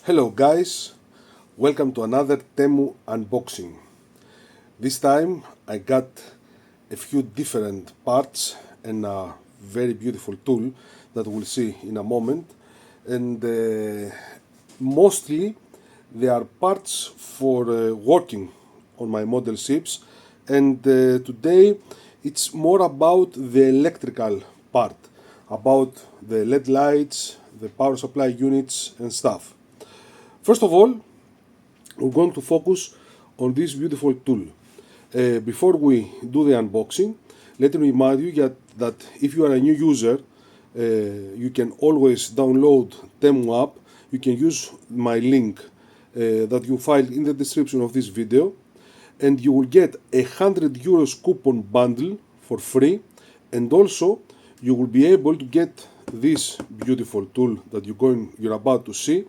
Hello guys, welcome to another Temu unboxing. This time I got a few different parts and a very beautiful tool that we'll see in a moment, and mostly they are parts for working on my model ships, and today it's more about the electrical part, about the LED lights, the power supply units and stuff. First of all, we're going to focus on this beautiful tool. Before we do the unboxing, let me remind you that if you are a new user, you can always download Temu app. You can use my link that you find in the description of this video, and you will get a €100 coupon bundle for free, and also you will be able to get this beautiful tool that you're about to see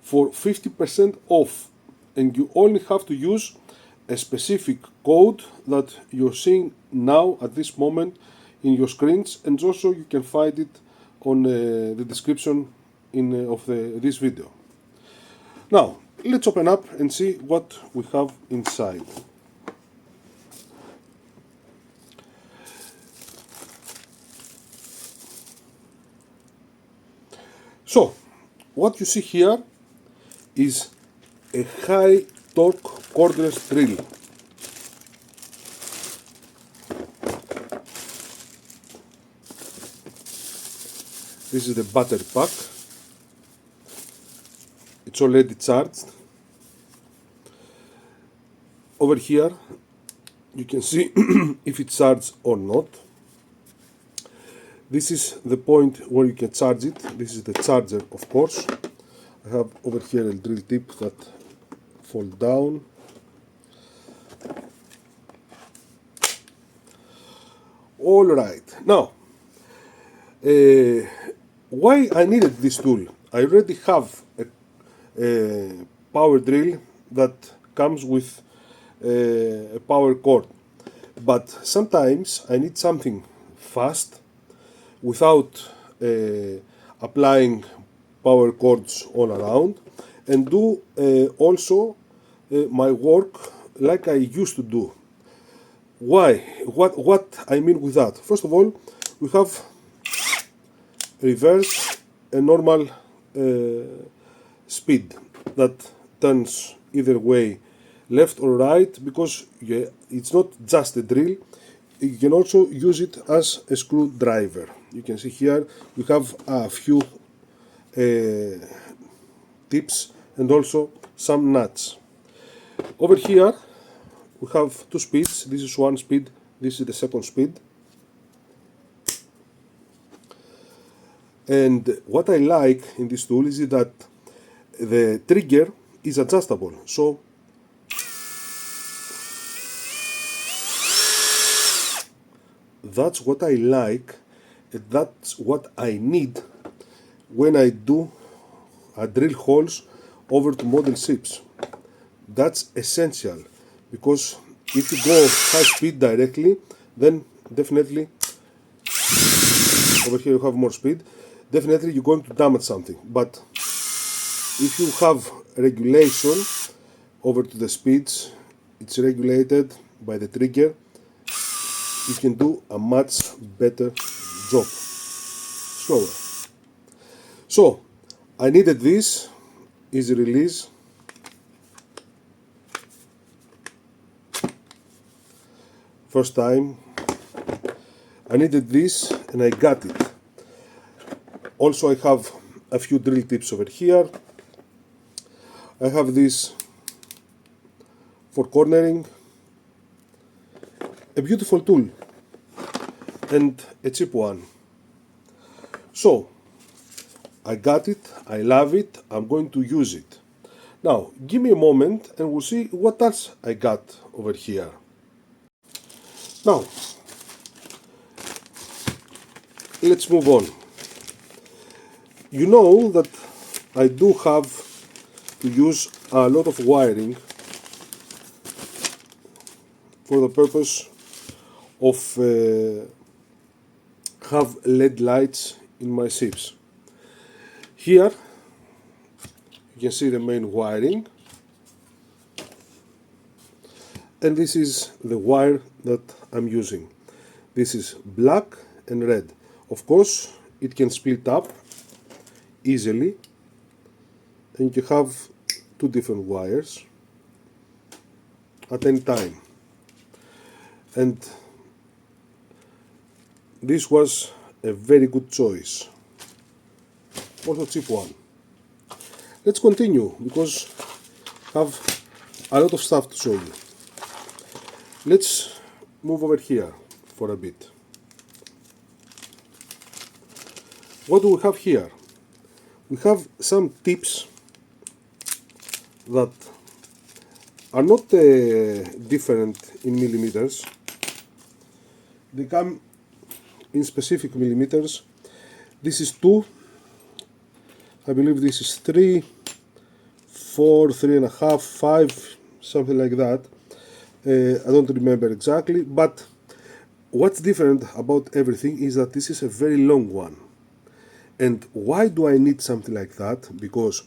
for 50% off, and you only have to use a specific code that you're seeing now at this moment in your screens, and also you can find it on the description of this video. Now let's open up and see what we have inside. So what you see here is a high torque cordless drill. This is the battery pack. It's already charged. Over here you can see if it's charged or not. This is the point where you can charge it. This is the charger, of course. I have over here a drill tip that falls down. Alright, now why I needed this tool? I already have a power drill that comes with a power cord, but sometimes I need something fast without applying power cords all around, and do also my work like I used to do. Why? What I mean with that? First of all, we have reverse and normal speed that turns either way, left or right, because it's not just a drill. You can also use it as a screwdriver. You can see here we have a few tips and also some nuts. Over here we have two speeds. This is one speed, this is the second speed. And what I like in this tool is that the trigger is adjustable. So that's what I like, and that's what I need when I do drill holes over to model ships. That's essential, because if you go high speed directly, then definitely, over here you have more speed, definitely you're going to damage something. But if you have regulation over to the speeds, it's regulated by the trigger, you can do a much better job, slower. So I needed this easy release. First time I needed this and I got it. Also I have a few drill tips over here. I have this for cornering. A beautiful tool and a cheap one. So I got it, I love it, I'm going to use it. Now give me a moment and we'll see what else I got over here. Now let's move on. You know that I do have to use a lot of wiring for the purpose of have LED lights in my ships. Here You can see the main wiring, and this is the wire that I'm using. This is black and red. Of course, it can split up easily, and you have two different wires at any time. And this was a very good choice, also cheap one. Let's continue because I have a lot of stuff to show you. Let's move over here for a bit. What do we have here? We have some tips that are not different in millimeters. They come in specific millimeters. This is 2, I believe this is 3, 4, 3.5, 5, something like that. I don't remember exactly, but what's different about everything is that this is a very long one. And why do I need something like that? Because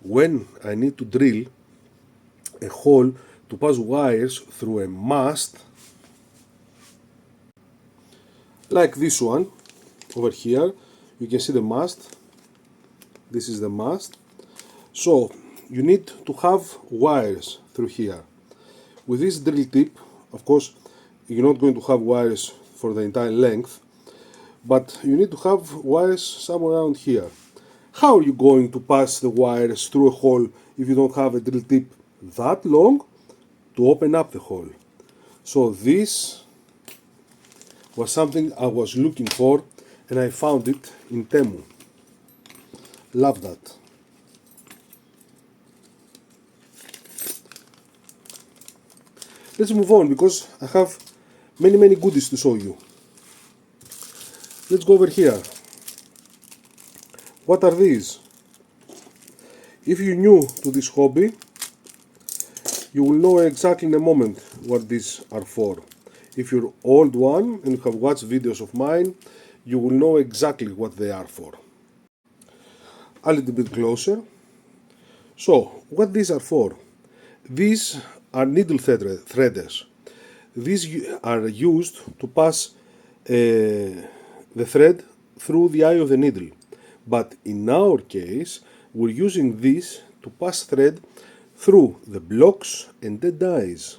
when I need to drill a hole to pass wires through a mast, like this one over here, you can see the mast. This is the mast. So you need to have wires through here. With this drill tip, of course, you're not going to have wires for the entire length, but you need to have wires somewhere around here. How are you going to pass the wires through a hole if you don't have a drill tip that long to open up the hole? So this was something I was looking for, and I found it in Temu. Love that. Let's move on because I have many goodies to show you. Let's go over here. What are these? If you're new to this hobby, you will know exactly in a moment what these are for. If you're old one and you have watched videos of mine, you will know exactly what they are for. A little bit closer. So, what these are for? These are needle threaders. These are used to pass the thread through the eye of the needle. But in our case, we're using this to pass thread through the blocks and the dies.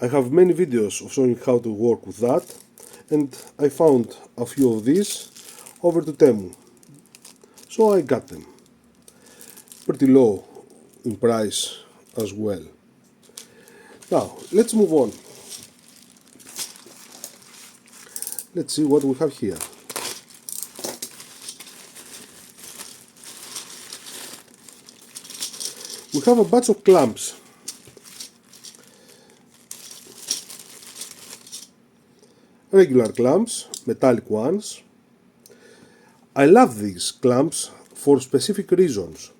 I have many videos of showing how to work with that, and I found a few of these over to Temu. So I got them. Pretty low in price as well. Now, let's move on. Let's see what we have here. We have a bunch of clamps. Regular clamps, metallic ones. I love these clamps for specific reasons.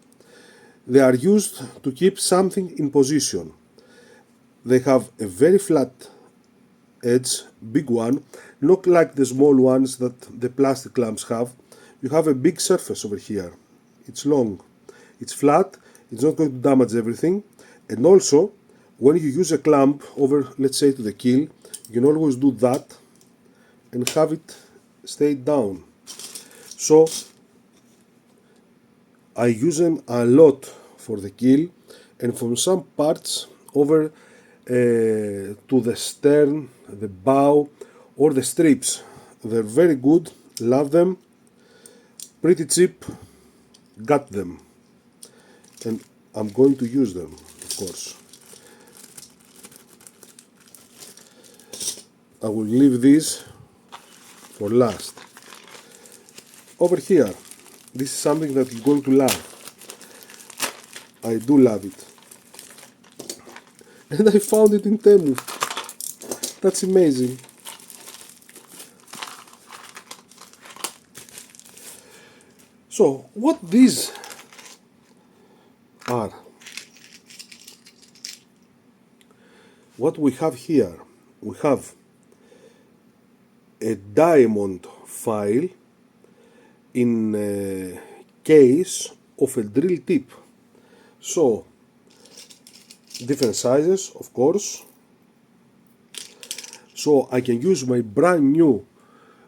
They are used to keep something in position. They have a very flat edge, big one, not like the small ones that the plastic clamps have. You have a big surface over here. It's long, it's flat, it's not going to damage everything. And also, when you use a clamp over, let's say, to the keel, you can always do that and have it stay down. So I use them a lot for the keel and from some parts over to the stern, the bow or the strips. They're very good, love them, pretty cheap, got them, and I'm going to use them, of course. I will leave this for last. Over here, this is something that you're going to love. I do love it. And I found it in Temu. That's amazing. So, what these are? What we have here, we have a diamond file in a case of a drill tip. So, different sizes, of course. So I can use my brand new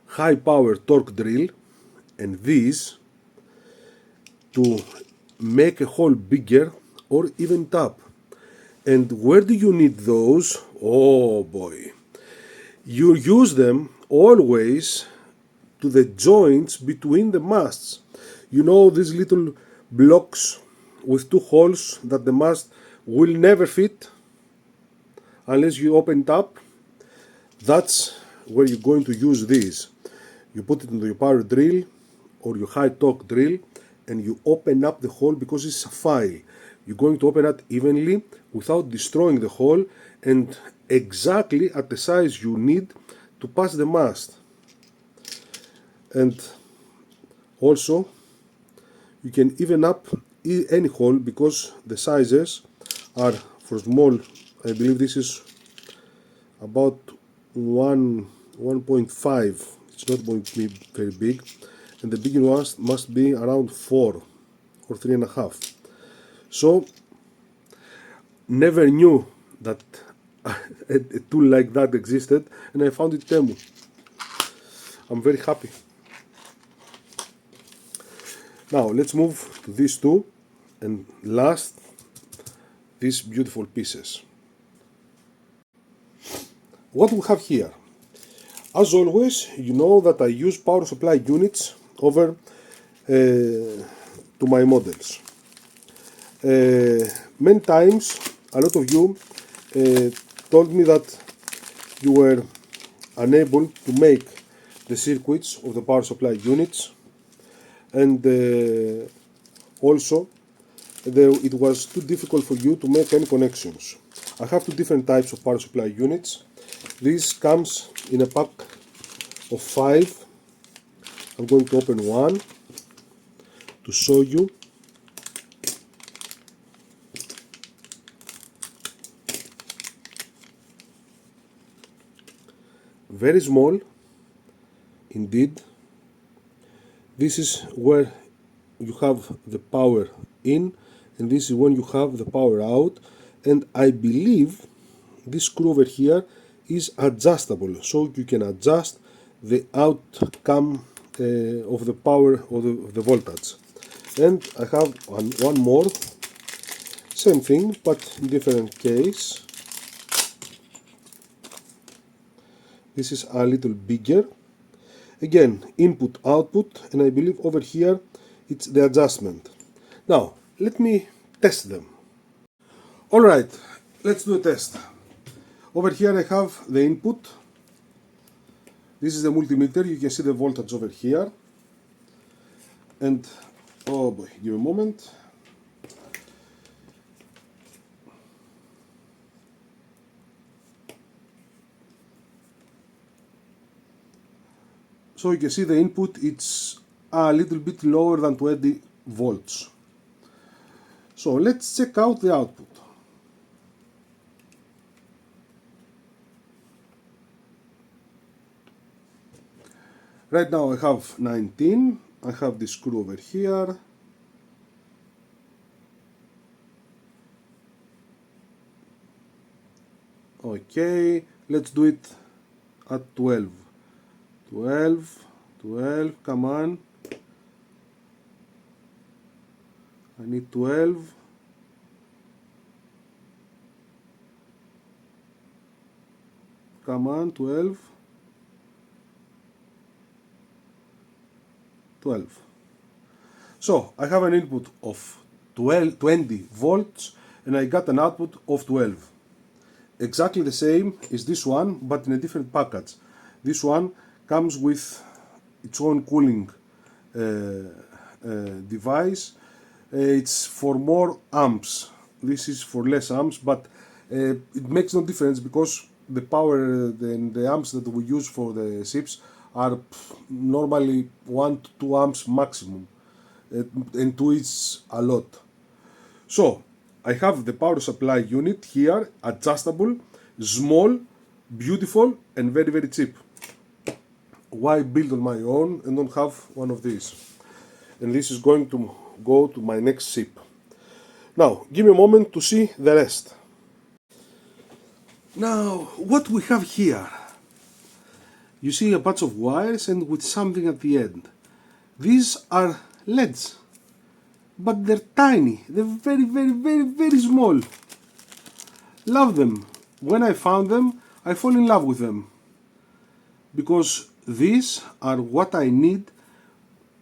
high power torque drill and these to make a hole bigger or even tap. And where do you need those? Oh boy. You use them always to the joints between the masts. You know these little blocks with two holes that the mast will never fit unless you open it up? That's where you're going to use these. You put it into your power drill or your high torque drill and you open up the hole because it's a file. You're going to open it evenly without destroying the hole and exactly at the size you need to pass the mast. And also you can even up any hole because the sizes are for small. I believe this is about 1.5. It's not going to be very big, and the bigger ones must be around 4 or 3.5. So never knew that a tool like that existed, and I found it Temu. I'm very happy. Now let's move to these two, and last, these beautiful pieces. What we have here? As always, you know that I use power supply units over to my models. Many times, a lot of you told me that you were unable to make the circuits of the power supply units, and also it was too difficult for you to make any connections. I have two different types of power supply units. This comes in a pack of 5. I'm going to open one to show you. Very small indeed. This is where you have the power in, and this is when you have the power out, and I believe this screw over here is adjustable, so you can adjust the outcome of the power or the voltage. And I have one more, same thing but in different case. This is a little bigger. Again, input output, and I believe over here it's the adjustment. Now let me test them. Alright, let's do a test. Over here I have the input. This is the multimeter. You can see the voltage over here. And oh boy, give a moment. So you can see the input, it's a little bit lower than 20 volts. So let's check out the output. Right now I have 19. I have this screw over here. Okay, let's do it at 12. 12, come on. I need 12. Come on, 12. 12. So I have an input of 20 volts and I got an output of 12. Exactly the same is this one, but in a different package. This one comes with its own cooling device. It's for more amps. This is for less amps, but it makes no difference because the power and the amps that we use for the ships are normally 1 to 2 amps maximum, and 2 is a lot. So I have the power supply unit here, adjustable, small, beautiful, and very, very cheap. Why build on my own and don't have one of these? And this is going to go to my next ship. Now, give me a moment to see the rest. Now, what we have here? You see a bunch of wires and with something at the end. These are LEDs, but they're tiny. They're very, very, very, very small. Love them. When I found them, I fall in love with them. Because these are what I need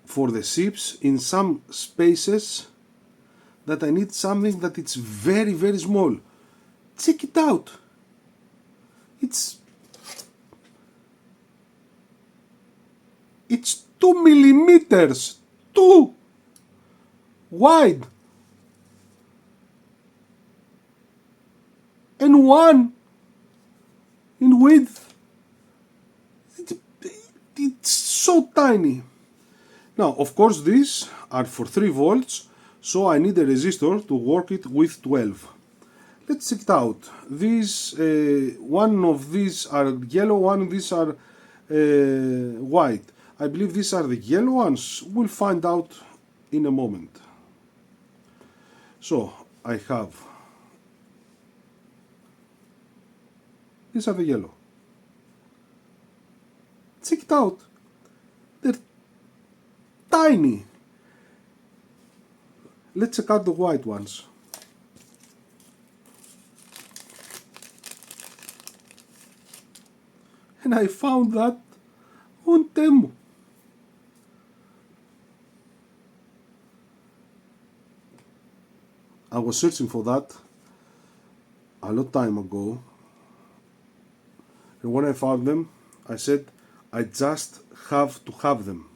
for the ships in some spaces that I need something that it's very, very small. Check it out. It's 2 millimeters, 2 wide, and 1 in width. It's so tiny. Now, of course, these are for 3 volts, so I need a resistor to work it with 12. Let's check it out. These, one of these are yellow, one of these are white. I believe these are the yellow ones. We'll find out in a moment. So, I have, these are the yellow. Check it out. They're tiny. Let's check out the white ones. And I found that on Temu. I was searching for that a lot time ago, and when I found them, I said, I just have to have them.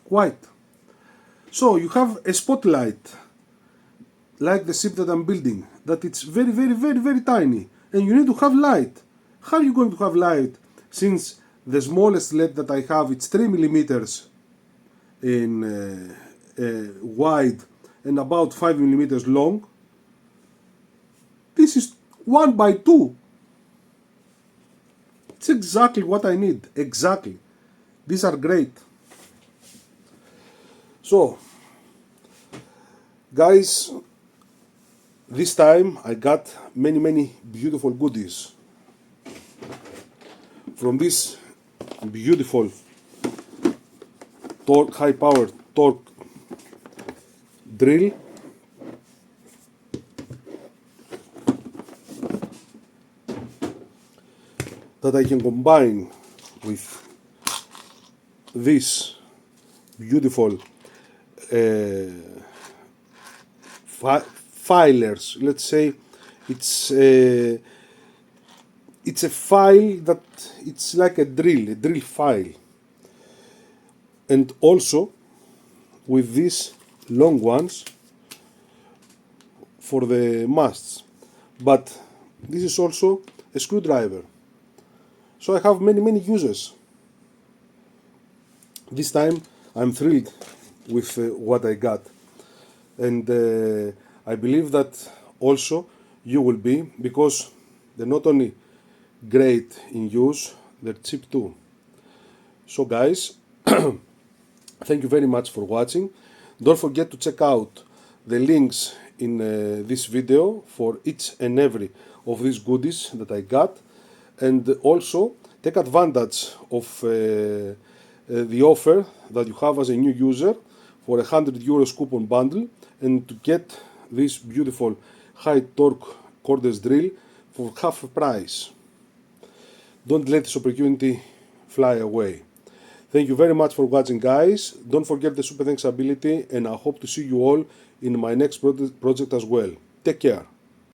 White. So you have a spotlight, like the ship that I'm building, that it's very, very, very, very tiny, and you need to have light. How are you going to have light, since the smallest LED that I have, it's 3 millimeters in wide and about 5 millimeters long? This is 1 by 2. It's exactly what I need, exactly. These are great. So, guys, this time I got many beautiful goodies from this beautiful high powered torque drill. That I can combine with this beautiful filers. Let's say it's a file that it's like a drill file, and also with these long ones for the masts, but this is also a screwdriver. So I have many uses. This time I'm thrilled with what I got, and I believe that also you will be, because they're not only great in use, they're cheap too. So guys, thank you very much for watching. Don't forget to check out the links in this video for each and every of these goodies that I got, and also take advantage of the offer that you have as a new user for a €100 coupon bundle, and to get this beautiful high torque cordless drill for half the price. Don't let this opportunity fly away. Thank you very much for watching, guys. Don't forget the super thanks ability, and I hope to see you all in my next project as well. Take care.